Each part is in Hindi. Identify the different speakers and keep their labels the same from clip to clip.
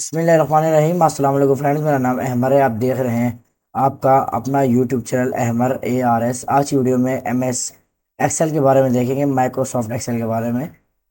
Speaker 1: बिस्मिल्लाहिर्रहमानिर्रहीम। अस्सलाम वालेकुम फ्रेंड्स, मेरा नाम अहमर है। आप देख रहे हैं आपका अपना यूट्यूब चैनल अहमर ARS। आज की वीडियो में MS एक्सेल के बारे में देखेंगे, माइक्रोसॉफ्ट एक्सेल के बारे में।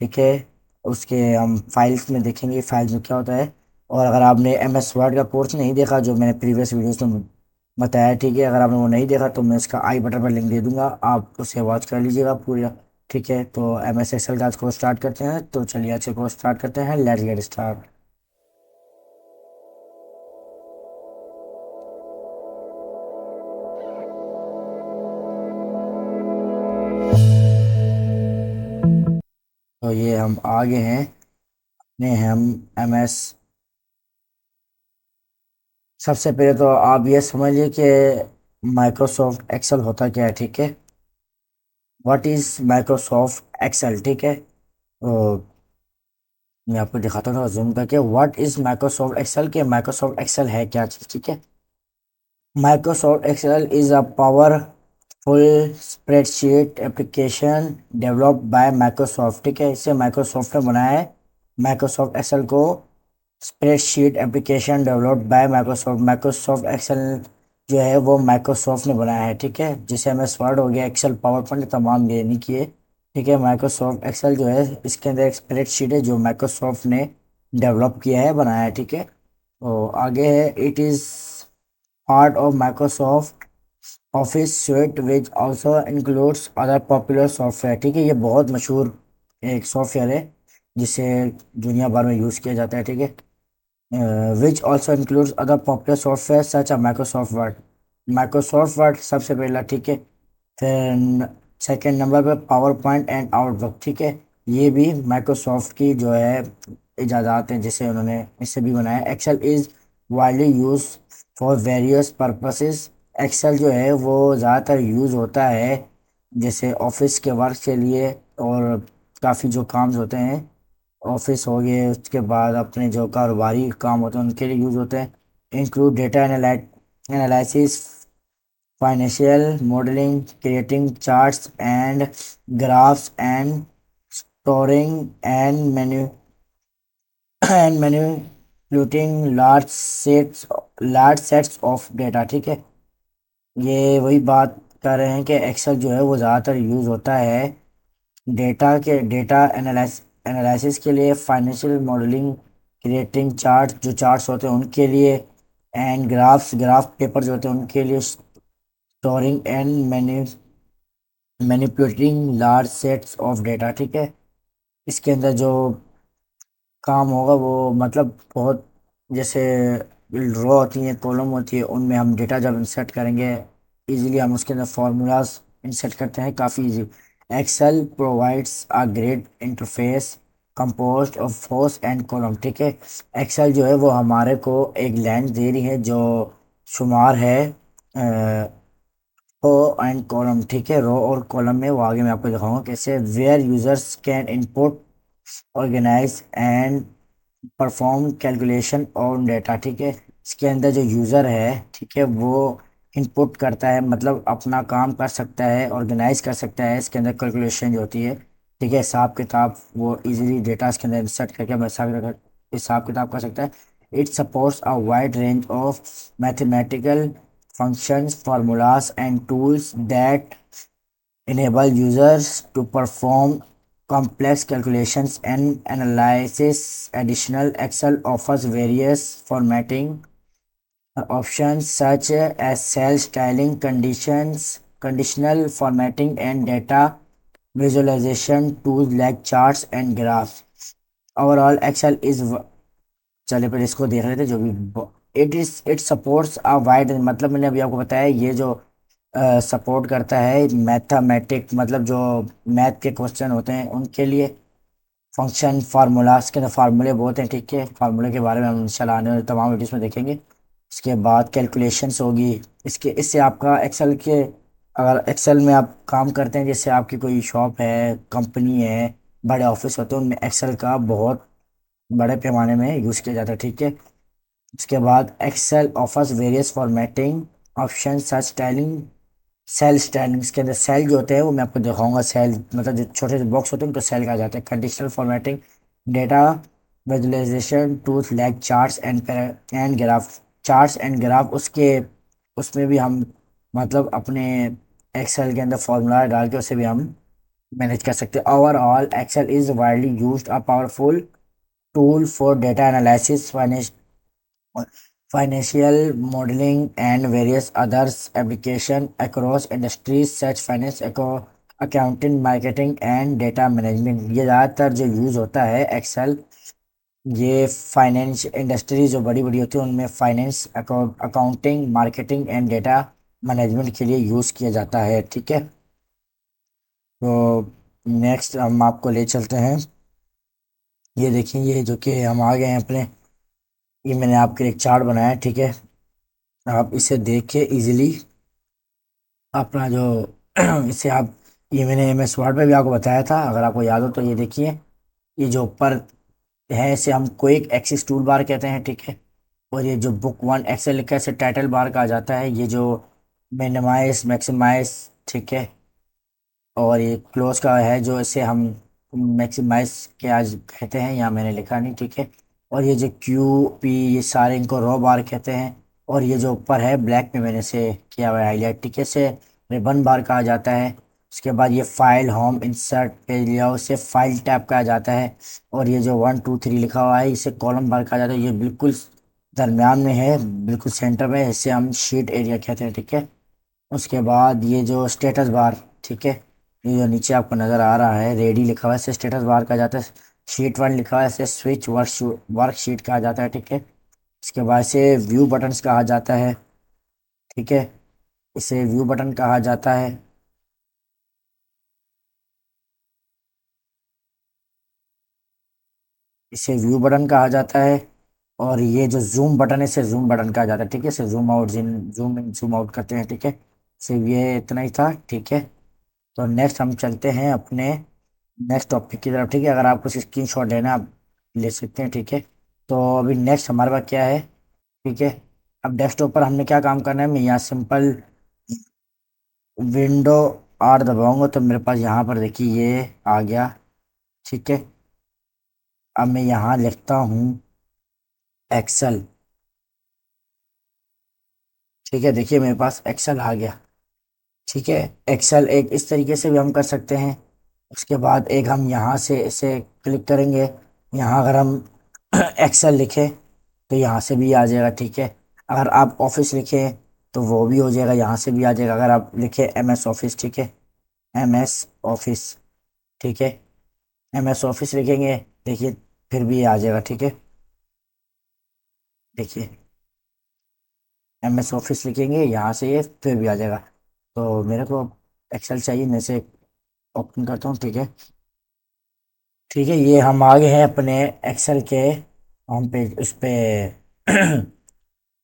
Speaker 1: ठीक है, उसके हम फाइल्स में देखेंगे फाइल्स में क्या होता है। और अगर आपने MS वर्ड का कोर्स नहीं देखा जो मैंने प्रीवियस वीडियोस में बताया, ठीक है, अगर आपने वो नहीं देखा तो मैं उसका आई बटन पर लिंक दे दूंगा, आप उसे वॉच कर लीजिएगा पूरा। ठीक है, तो MS एक्सेल का आज कोर्स स्टार्ट करते हैं। तो चलिए आज से कोर्स स्टार्ट करते हैं। Let's get start. तो ये हम आगे हैं अपने हम MS। सबसे पहले तो आप ये समझिए कि माइक्रोसॉफ्ट एक्सेल होता क्या है। ठीक है, व्हाट इज माइक्रोसॉफ्ट एक्सेल। ठीक है, तो मैं आपको दिखाता हूँ जूम करके व्हाट इज माइक्रोसॉफ्ट एक्सेल के माइक्रोसॉफ्ट एक्सेल है क्या चीज़। ठीक है, Microsoft Excel is a powerful spreadsheet application developed by Microsoft. ठीक है, इसे माइक्रोसॉफ्ट ने बनाया है। माइक्रोसॉफ्ट एक्सेल को spreadsheet application developed by Microsoft. Microsoft Excel जो है वो माइक्रोसॉफ्ट ने बनाया है। ठीक है, जिसे हमें वर्ड हो गया, एक्सेल, पावर पॉइंट, तमाम ये नहीं किए। ठीक है, माइक्रोसॉफ्ट एक्सेल जो है इसके अंदर एक स्प्रेडशीट है जो माइक्रोसॉफ्ट ने डेवलप किया है, बनाया है। ठीक है, तो आगे है, it is part of Microsoft office suite which also includes other popular software. ठीक है, ये बहुत मशहूर एक सॉफ्टवेयर है जिसे दुनिया भर में यूज़ किया जाता है। ठीक है, which also includes other popular software such as Microsoft Word। Microsoft Word सबसे पहला। ठीक है, फिर सेकंड नंबर पे पावर पॉइंट एंड आउटलुक। ठीक है, ये भी माइक्रोसॉफ्ट की जो है इजाज़ात हैं जिसे उन्होंने इससे भी बनाया। Excel is widely use for various purposes. Excel जो है वो ज़्यादातर यूज़ होता है जैसे ऑफिस के वर्क के लिए, और काफ़ी जो काम होते हैं ऑफिस हो गए, उसके बाद अपने जो कारोबारी काम होते हैं उनके लिए यूज़ होते हैं। Include data analysis, financial modelling, creating charts and graphs and storing and manipulating large sets of data. ठीक है, ये वही बात कर रहे हैं कि एक्सेल जो है वो ज़्यादातर यूज़ होता है डेटा एनालिसिस के लिए, फाइनेंशियल मॉडलिंग, क्रिएटिंग चार्ट जो चार्ट्स होते हैं उनके लिए, एंड ग्राफ पेपर जो होते हैं उनके लिए, storing and manipulating large sets of data. ठीक है, इसके अंदर जो काम होगा वो मतलब बहुत, जैसे रो होती हैं, कॉलम होती है, उनमें हम डेटा जब इंसर्ट करेंगे इजीली हम उसके अंदर फार्मूलाज इंसर्ट करते हैं काफ़ी easy. Excel provides a great interface composed of rows and column. ठीक है, एक्सेल जो है वो हमारे को एक लाइन दे रही है जो शुमार है रो एंड कॉलम। ठीक है, रो और कॉलम में वो आगे मैं आपको दिखाऊंगा कैसे। Where users can input, organize and perform calculation on data. ठीक है, इसके अंदर जो यूज़र है, ठीक है, वो इनपुट करता है, मतलब अपना काम कर सकता है, ऑर्गेनाइज कर सकता है, इसके अंदर कैलकुलेशन जो होती है। ठीक है, हिसाब किताब वो इजीली डेटा इसके अंदर इंसर्ट करके अपना हिसाब किताब कर सकता है। It supports a wide range of mathematical functions, formulas and tools that enable users to perform complex calculations and analysis. Additional, Excel offers various formatting options such as cell styling, conditional formatting, and data visualization tools like charts and graphs. Overall, Excel is चलिए पहले इसको देख रहे थे जो भी इट सपोर्ट्स अ वाइड, मतलब मैंने अभी आपको बताया ये जो सपोर्ट करता है मैथमेटिक, मतलब जो मैथ के क्वेश्चन होते हैं उनके लिए। फंक्शन फार्मूलाज के अंदर फार्मूले बहुत हैं। ठीक है, फार्मूले के बारे में हम इंशाल्लाह आने वाले तमाम वीडियोस में देखेंगे। इसके बाद कैलकुलेशंस होगी। इसके इससे आपका एक्सेल के, अगर एक्सेल में आप काम करते हैं, जैसे आपकी कोई शॉप है, कंपनी है, बड़े ऑफिस होते हैं, उनमें एक्सेल का बहुत बड़े पैमाने में यूज़ किया जाता है। ठीक है, उसके बाद Excel offers various formatting option such styling, cell styling. इसके अंदर सेल जो होते हैं वो मैं आपको दिखाऊंगा। सेल मतलब जो छोटे से बॉक्स होते हैं उनको सेल कहा जाता है। Conditional formatting, data visualization tools like charts and graph. Charts and graph उसके उसमें भी हम मतलब अपने एक्सेल के अंदर फॉर्मूला डाल के उसे भी हम मैनेज कर सकते हैं। Overall Excel is widely used a powerful tool for data analysis, financial modeling and various others application across industries such finance, accounting, marketing and data management। ये ज़्यादातर जो यूज़ होता है एक्सेल, ये फाइनेंस इंडस्ट्री जो बड़ी बड़ी होती है उनमें finance, accounting, marketing and data management के लिए यूज़ किया जाता है। ठीक है, तो नेक्स्ट हम आपको ले चलते हैं। ये देखिए, ये जो कि हम आ गए हैं अपने, ये मैंने आपके लिए एक चार्ट बनाया है। ठीक है, आप इसे देख के इजीली अपना जो इसे आप, ये मैंने MS वर्ड पे भी आपको बताया था, अगर आपको याद हो तो। ये देखिए, ये जो ऊपर है इसे हम क्विक एक्सिस टूल बार कहते हैं। ठीक है, और ये जो बुक वन एक्सेल लिखा है इसे टाइटल बार कहा जाता है। ये जो मिनिमाइज मैक्सिमाइज, ठीक है, और ये क्लोज का है जो इसे हम मैक्सिमाइज के आज कहते हैं, यहाँ मैंने लिखा नहीं। ठीक है, और ये जो QP, ये सारे इनको रो बार कहते हैं। और ये जो ऊपर है ब्लैक में मैंने से किया हुआ है हाईलाइट, ठीक है, इसे रिबन बार कहा जाता है। उसके बाद ये file, home, insert, page layout, इसे फाइल टैब कहा जाता है। और ये जो 1 2 3 लिखा हुआ है इसे कॉलम बार कहा जाता है। ये बिल्कुल दरम्यान में है, बिल्कुल सेंटर में है, इसे हम शीट एरिया कहते हैं। ठीक है, उसके बाद ये जो स्टेटस बार, ठीक है, ये जो नीचे आपको नज़र आ रहा है रेडी लिखा हुआ है, इसे स्टेटस बार कहा जाता है। शीट वन लिखा हुआ है इसे स्विच वर्कशीट कहा जाता है। ठीक है, इसके बाद इसे व्यू बटन्स कहा जाता है। ठीक है, इसे व्यू बटन कहा जाता है। इसे व्यू बटन कहा जाता है। और ये जो जूम बटन है इसे जूम बटन कहा जाता है। ठीक है, इसे zoom out, zoom in, zoom out करते हैं। ठीक है, सिर्फ ये इतना ही था। ठीक है, तो नेक्स्ट हम चलते हैं अपने नेक्स्ट टॉपिक की तरफ। ठीक है, अगर आपको स्क्रीन शॉट लेना आप ले सकते हैं। ठीक है, तो अभी नेक्स्ट हमारे पास क्या है। ठीक है, अब डेस्कटॉप पर हमने क्या काम करना है, मैं यहाँ सिंपल विंडो R दबाऊंगा तो मेरे पास यहाँ पर देखिए ये आ गया। ठीक है, अब मैं यहाँ लिखता हूँ एक्सेल। ठीक है, देखिए मेरे पास एक्सेल आ गया। ठीक है, एक्सेल एक इस तरीके से भी हम कर सकते हैं। उसके बाद एक हम यहाँ से इसे क्लिक करेंगे, यहाँ अगर हम एक्सेल लिखें तो यहाँ से भी आ जाएगा। ठीक है, अगर आप ऑफिस लिखें तो वो भी हो जाएगा, यहाँ से भी आ जाएगा। अगर आप लिखें MS ऑफिस, ठीक है, MS ऑफिस, ठीक है, MS ऑफिस लिखेंगे, देखिए फिर भी आ जाएगा। ठीक है, देखिए MS ऑफिस लिखेंगे यहाँ से ये फिर भी आ जाएगा। तो मेरे को एक्सेल चाहिए, मैं से ओपन करता हूँ। ठीक है, ठीक है, ये हम आ गए हैं अपने एक्सेल के होम पेज, उस पे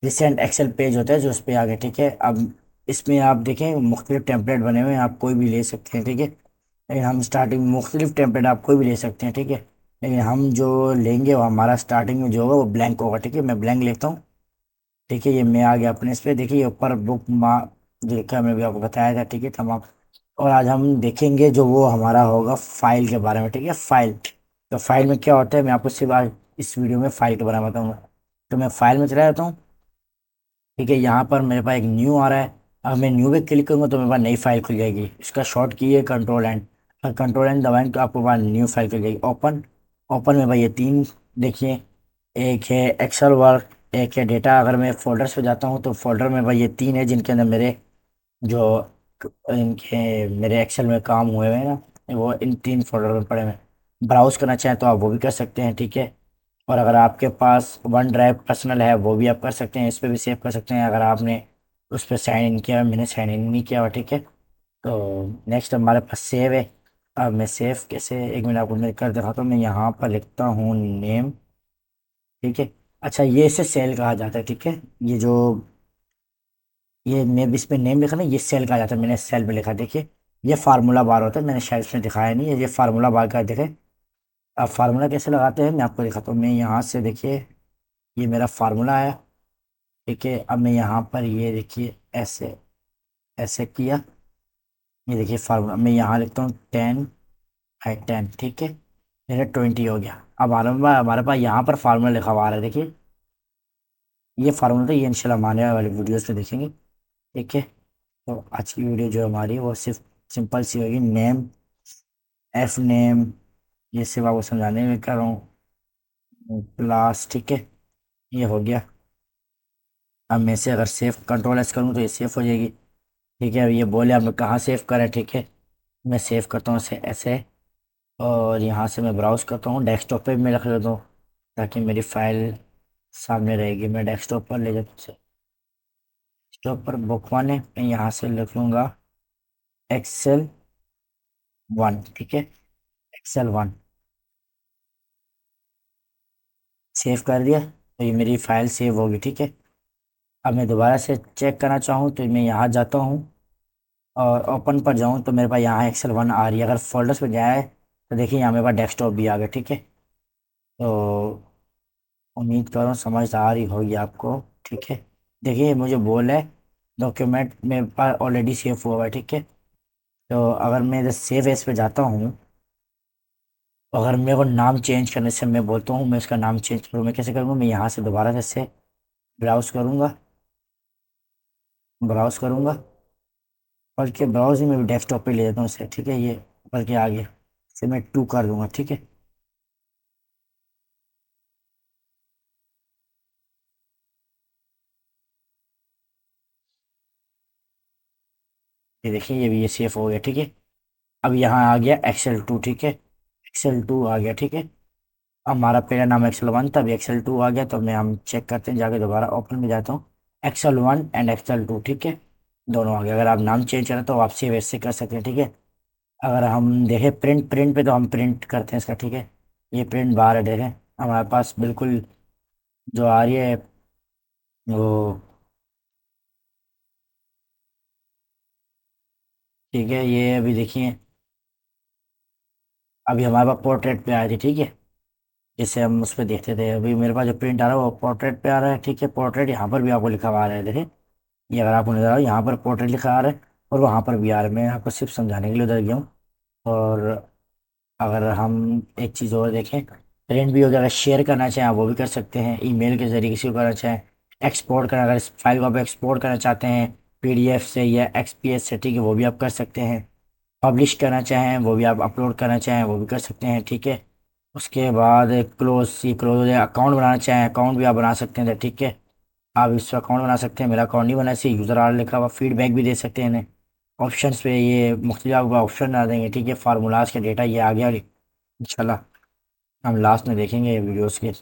Speaker 1: रिसेंट एक्सेल पेज होता है जो उस पे आ गए। ठीक है, अब इसमें आप देखें मुख्तलिफ टेम्पलेट बने हुए हैं, आप कोई भी ले सकते हैं। ठीक है, लेकिन हम स्टार्टिंग में मुख्तलिफ टेम्पलेट आप कोई भी ले सकते हैं। ठीक है, लेकिन हम जो लेंगे वो हमारा स्टार्टिंग में जो होगा वो ब्लैंक होगा। ठीक है, मैं ब्लैंक लेता हूँ। ठीक है, ये मैं आ गया अपने इस पे, देखिए ये ऊपर बुक माँ जो लिखा है, मैं भी आपको बताया था। ठीक है, तमाम। और आज हम देखेंगे जो वो हमारा होगा फाइल के बारे में। ठीक है, फाइल, तो फाइल में क्या होता है मैं आपको सिर्फ आज इस वीडियो में फाइल के बारे में बताऊंगा। तो मैं फाइल में चला जाता हूँ। ठीक है, यहाँ पर मेरे पास एक न्यू आ रहा है। अगर मैं न्यू पे क्लिक करूँगा तो मेरे पास नई फाइल खुल जाएगी। इसका शॉर्ट की है कंट्रोल एंड, अगर कंट्रोल एंड दबाएंगे तो आपको पास न्यू फाइल खुल जाएगी। ओपन, ओपन में भाई ये तीन देखिए, एक है एक्सेल वर्क, एक है डेटा। अगर मैं फोल्डर्स पे जाता हूँ तो फोल्डर में भाई ये तीन है जिनके अंदर मेरे जो इनके मेरे एक्सेल में काम हुए हुए हैं ना, वो इन तीन फोल्डर में पड़े हुए हैं। ब्राउज करना चाहें तो आप वो भी कर सकते हैं। ठीक है, और अगर आपके पास वन ड्राइव पर्सनल है वो भी आप कर सकते हैं, इस पर भी सेव कर सकते हैं अगर आपने उस पर साइन इन किया हुआ। मैंने साइन इन नहीं किया हुआ। ठीक है, तो नेक्स्ट हमारे पास सेव है। अब मैं सेव कैसे, एक मिनट आपको मैं कर दिखाता हूँ। मैं यहाँ पर लिखता हूँ नेम। ठीक है, अच्छा ये इसे सेल कहा जाता है। ठीक है, ये जो ये नेम, इस पे नेम लिखा ना, ये सेल कहा जाता है, मैंने सेल पे लिखा। देखिए ये फार्मूला बार होता है, मैंने शायद इसमें दिखाया नहीं है, ये फार्मूला बार का देखे। अब फार्मूला कैसे लगाते हैं मैं आपको दिखाता हूँ। मैं यहाँ से देखिए, ये मेरा फार्मूला है। ठीक है, अब मैं यहाँ पर ये देखिए ऐसे ऐसे किया, ये देखिए फार्मूला मैं यहाँ लिखता हूँ 10/10। ठीक है, मेरा 20 हो गया। अब हमारे पास यहाँ पर फार्मूला लिखा हुआ आ रहा है, देखिए। ये फार्मूला तो ये इंशाल्लाह हम आने वाली वीडियोस में देखेंगे। ठीक है। तो आज की वीडियो जो हमारी है वो सिर्फ सिंपल सी होगी, नेम, एफ नेम, ये सिर्फ आपको समझाने में कर रहा हूँ, क्लास। ठीक है, ये हो गया। अब मैं से अगर सेव कंट्रोल एस करूँ तो ये सेव हो जाएगी। ठीक है, अब ये बोले अब मैं कहाँ सेव करें। ठीक है, मैं सेव करता हूँ इसे ऐसे, और यहाँ से मैं ब्राउज करता हूँ, डेस्कटॉप पे भी मैं रख लेता हूँ ताकि मेरी फाइल सामने रहेगी। मैं डेस्कटॉप पर ले जाता हूँ इसे। डेस्कटॉप पर बुक वन है, मैं यहाँ से लिख लूँगा Excel 1। ठीक है, Excel 1 सेव कर दिया तो ये मेरी फाइल सेव होगी। ठीक है, अब मैं दोबारा से चेक करना चाहूँ तो मैं यहाँ जाता हूँ और ओपन पर जाऊँ तो मेरे पास यहाँ Excel 1 आ रही है। अगर फोल्डर्स पे जाए तो देखिए यहाँ मेरे पास डेस्कटॉप भी आ गया। ठीक है, तो उम्मीद करूँ समझ आ रही होगी आपको। ठीक है, देखिए मुझे बोल है डॉक्यूमेंट मेरे पास ऑलरेडी सेव हुआ है। ठीक है, तो अगर मैं इधर सेव एज पे जाता हूँ, अगर मेरे को नाम चेंज करने से मैं बोलता हूँ मैं इसका नाम चेंज करूँ, मैं कैसे करूँगा, मैं यहाँ से दोबारा से ब्राउज करूँगा, ब्राउज करूँगा, बल्कि ब्राउजिंग में भी डेस्कटॉप पे ले जाता हूँ इसे। ठीक है, ये बल्कि आगे से मैं 2 कर दूंगा। ठीक है, ये देखिए ये भी ये सेफ हो गया। ठीक है, अब यहाँ आ गया Excel 2। ठीक है, Excel 2 आ गया। ठीक है, हमारा पहला नाम Excel 1 था, अभी Excel 2 आ गया। तो मैं हम चेक करते हैं, जाके दोबारा ओपन में जाता हूँ, Excel 1 एंड Excel 2। ठीक है, दोनों आ गए। अगर आप नाम चेंज करें तो आप सेव वैसे कर सकते हैं। ठीक है, अगर हम देखें प्रिंट प्रिंट पे तो हम प्रिंट करते हैं इसका। ठीक है, ये प्रिंट बाहर है, देखें हमारे पास बिल्कुल जो आ रही है वो। ठीक है, ये अभी देखिए, अभी हमारे पास पोर्ट्रेट पे आई थी। ठीक है, जिससे हम उस पर देखते थे। अभी मेरे पास जो प्रिंट आ रहा है वो पोर्ट्रेट पे आ रहा है। ठीक है, पोर्ट्रेट यहाँ पर भी आपको लिखा हुआ आ रहा है, देखिए ये अगर आपको नजर आ रहा है यहाँ पर पोर्ट्रेट लिखा आ रहा है और वहाँ पर भी आ रहा है। मैं आपको सिर्फ समझाने के लिए उधर गया हूँ। और अगर हम एक चीज़ और देखें, प्रिंट भी हो गया, अगर शेयर करना चाहें आप वो भी कर सकते हैं, ईमेल के जरिए किसी को करना चाहें, एक्सपोर्ट करना, अगर इस फाइल को आप एक्सपोर्ट करना चाहते हैं पीडीएफ से या एक्सपीएस से, ठीक है, वो भी आप कर सकते हैं। पब्लिश करना चाहें वो भी आप अपलोड करना चाहें वो भी कर सकते हैं। ठीक है, उसके बाद क्लोज, ये क्लोज हो जाए। अकाउंट बनाना चाहें अकाउंट भी आप बना सकते हैं। ठीक है, आप इस अकाउंट बना सकते हैं, मेरा अकाउंट नहीं बना, इसे यूज़र आर लिखा हुआ, फीडबैक भी दे सकते हैं इन्हें। ऑप्शंस पे ये मुख्तलिफ आपको ऑप्शन आ देंगे। ठीक है, फार्मूलाज के डेटा ये आ गया इंशाल्लाह हम लास्ट में देखेंगे ये वीडियोस के।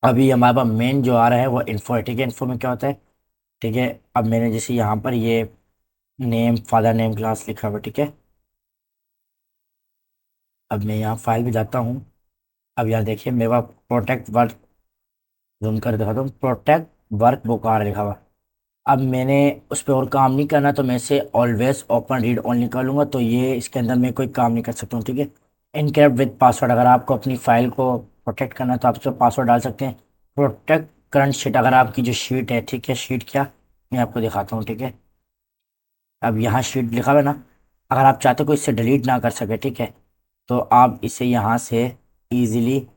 Speaker 1: अभी हमारे पास मेन जो आ रहा है वो इन्फो है। ठीक है, इन्फो में क्या होता है। ठीक है, अब मैंने जैसे यहाँ पर ये नेम, फादर नेम क्लास लिखा हुआ। ठीक है, अब मैं यहाँ फाइल भी जाता हूँ। अब यहाँ देखिए मेरे पास प्रोटेक्ट वर्क, जूम कर दिखाता हूँ, प्रोटेक्ट वर्क बुक आ रहा लिखा हुआ। अब मैंने उस पर और काम नहीं करना तो मैं इसे ऑलवेज ओपन रीड ऑनली कर लूंगा, तो ये इसके अंदर मैं कोई काम नहीं कर सकता हूँ। ठीक है, इनक्रिप्ट विद पासवर्ड, अगर आपको अपनी फाइल को प्रोटेक्ट करना है तो आप उसमें पासवर्ड डाल सकते हैं। प्रोटेक्ट करंट शीट, अगर आपकी जो शीट है, ठीक है, शीट क्या, मैं आपको दिखाता हूँ। ठीक है, अब यहाँ शीट लिखा हुआ है ना, अगर आप चाहते हो कोई इससे डिलीट ना कर सके, ठीक है, तो आप इसे यहाँ से इजीली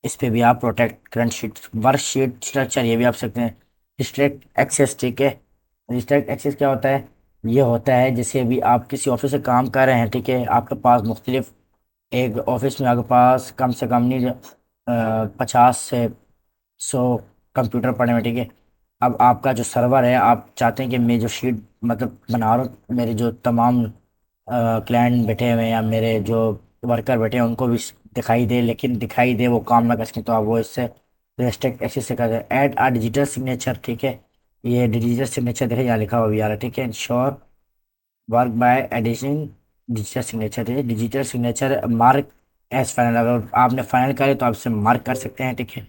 Speaker 1: इस पे भी आप protect current sheet, work sheet structure, ये भी आप सकते हैं। रिस्ट्रिक्ट एक्सेस, ठीक है, रिस्ट्रिक्ट एक्सेस क्या होता है, ये होता है जैसे अभी आप किसी ऑफिस से काम कर रहे हैं। ठीक है, आपके पास मुख्तलिफ, एक ऑफिस में आपके पास कम से कम नहीं 50 से 100 कंप्यूटर पड़े हुए। ठीक है, अब आपका जो सर्वर है, आप चाहते हैं कि मैं जो शीट मतलब बना रहा हूँ, मेरे जो तमाम क्लाइंट बैठे हुए हैं या मेरे जो वर्कर बैठे हैं उनको भी दिखाई दे, लेकिन दिखाई दे वो काम ना कर सकें, तो आप वो इससे रेस्ट्रिक्ट एक्सेस से कर ऐड आ डिजिटल सिग्नेचर। ठीक है, ये डिजिटल सिग्नेचर देखिए यहाँ लिखा हुआ भी आ रहा है। ठीक है, ensure work by addition digital signature. ठीक है, digital signature mark as final, अगर आपने फाइनल करे तो आप इसे मार्क कर सकते हैं। ठीक है,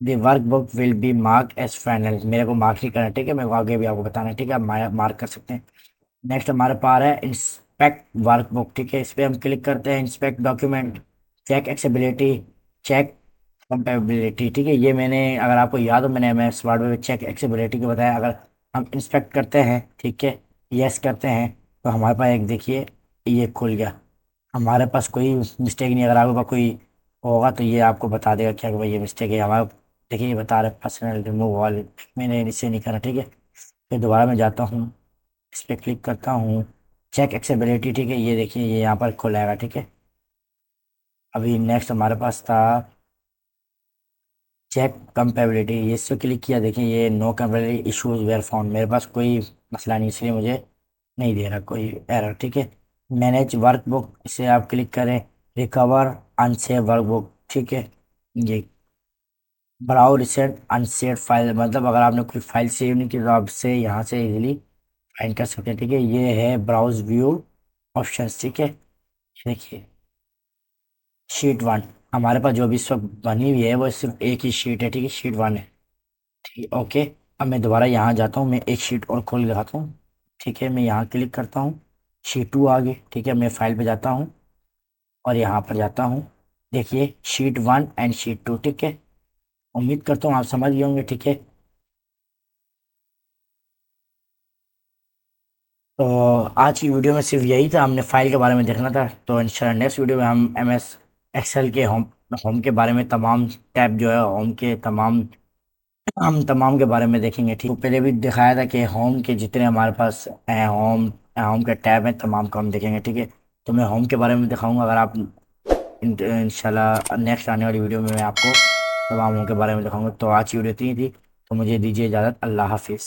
Speaker 1: the workbook will be mark as final, मेरे को मार्क नहीं करना। ठीक है, मेरे को आगे भी आपको बताना है। ठीक है, आप मार्क कर सकते हैं। नेक्स्ट हमारे पास है इंस्पेक्ट वर्कबुक। ठीक है, इस पर हम क्लिक करते हैं, inspect document, check accessibility, check compatibility. ठीक है, ये मैंने, अगर आपको याद हो, मैंने एम एस वर्ड में चेक एक्सेबिलिटी को बताया। अगर हम इंस्पेक्ट करते हैं, ठीक है, यस करते हैं, तो हमारे पास एक देखिए ये खुल गया, हमारे पास कोई मिस्टेक नहीं, अगर आपके पास कोई होगा तो ये आपको बता देगा क्या कि भाई ये मिस्टेक है हमारा। देखिए ये बता रहा है पर्सनल रिमूव ऑल, मैंने इससे नहीं करा, ठीक है। फिर दोबारा मैं जाता हूँ, इस पर क्लिक करता हूँ, चेक एक्सेबिलिटी, ठीक है। ये देखिए ये यहाँ पर खुलाएगा, ठीक है। अभी नेक्स्ट हमारे पास था चेक कंपेबिलिटी, ये इस पे क्लिक किया, देखिए ये no compatibility issues were found, मेरे पास कोई मसला नहीं, इसलिए मुझे नहीं दे रहा कोई एरर, ठीक है। मैनेज वर्कबुक, इसे आप क्लिक करें, रिकवर अनसेव वर्कबुक, ठीक है। ये ब्राउ रिसेंट अनसेव फाइल, मतलब अगर आपने कोई फाइल सेव नहीं की तो आप से यहाँ से इजीली फाइंड कर सकते हैं, ठीक है। ये है ब्राउज व्यू ऑप्शंस, ठीक है। देखिए शीट वन, हमारे पास जो भी इस वक्त बनी हुई है वो सिर्फ एक ही शीट है, ठीक है, शीट वन है, ठीक है, ओके। अब मैं दोबारा यहाँ जाता हूँ, मैं एक शीट और खोल के दिखाता हूँ, ठीक है। मैं यहाँ क्लिक करता हूँ, शीट टू आ गई, ठीक है। मैं फाइल पे जाता हूँ और यहाँ पर जाता हूँ, देखिए sheet one and sheet two, ठीक है। उम्मीद करता हूँ आप समझ गए होंगे, ठीक है। तो आज की वीडियो में सिर्फ यही था, हमने फाइल के बारे में देखना था। तो इंशाल्लाह नेक्स्ट वीडियो में हम एम एस एक्सेल के होम होम के बारे में, तमाम टैब जो है होम के तमाम, हम तमाम के बारे में देखेंगे, ठीक। तो पहले भी दिखाया था कि होम के जितने हमारे पास हैं, होम होम के टैब हैं, तमाम को हम देखेंगे, ठीक है। तो मैं होम के बारे में दिखाऊंगा, अगर आप इंशाल्लाह नेक्स्ट आने वाली वीडियो में मैं आपको तमाम होम के बारे में दिखाऊंगा। तो आज की वीडियो इतनी थी, तो मुझे दीजिए इजाज़त, अल्लाह हाफिज़।